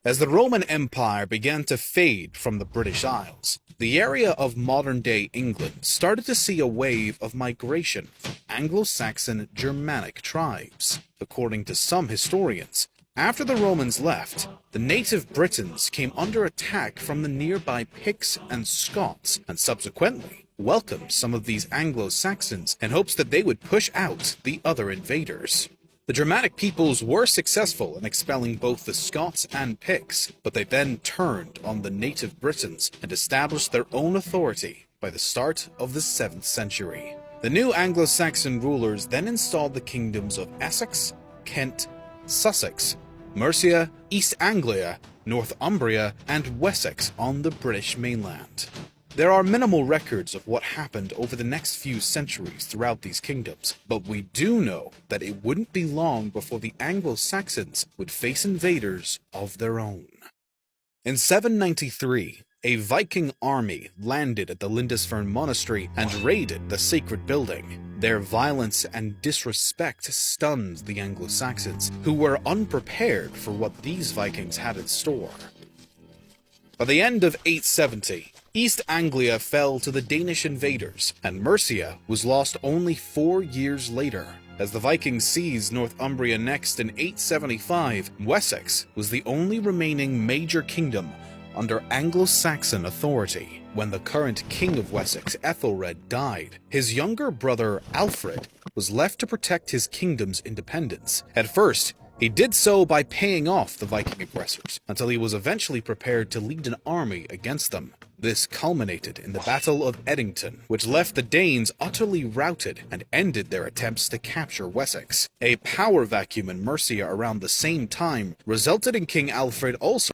As the Roman Empire began to fade from the British Isles, the area of modern-day England started to see a wave of migration from Anglo-Saxon Germanic tribes. According to some historians, after the Romans left, the native Britons came under attack from the nearby Picts and Scots, and subsequently welcomed some of these Anglo-Saxons in hopes that they would push out the other invaders. The Germanic peoples were successful in expelling both the Scots and Picts, but they then turned on the native Britons and established their own authority by the start of the 7th century. The new Anglo-Saxon rulers then installed the kingdoms of Essex, Kent, Sussex, Mercia, East Anglia, Northumbria, and Wessex on the British mainland. There are minimal records of what happened over the next few centuries throughout these kingdoms, but we do know that it wouldn't be long before the Anglo-Saxons would face invaders of their own. In 793, a Viking army landed at the Lindisfarne monastery and raided the sacred building. Their violence and disrespect stunned the Anglo-Saxons, who were unprepared for what these Vikings had in store. By the end of 870, East Anglia fell to the Danish invaders, and Mercia was lost only 4 years later. As the Vikings seized Northumbria next in 875, Wessex was the only remaining major kingdom under Anglo-Saxon authority. When the current king of Wessex, Ethelred, died, his younger brother Alfred was left to protect his kingdom's independence. At first, he did so by paying off the Viking aggressors, until he was eventually prepared to lead an army against them. This culminated in the Battle of Edington, which left the Danes utterly routed and ended their attempts to capture Wessex. A power vacuum in Mercia around the same time resulted in King Alfred also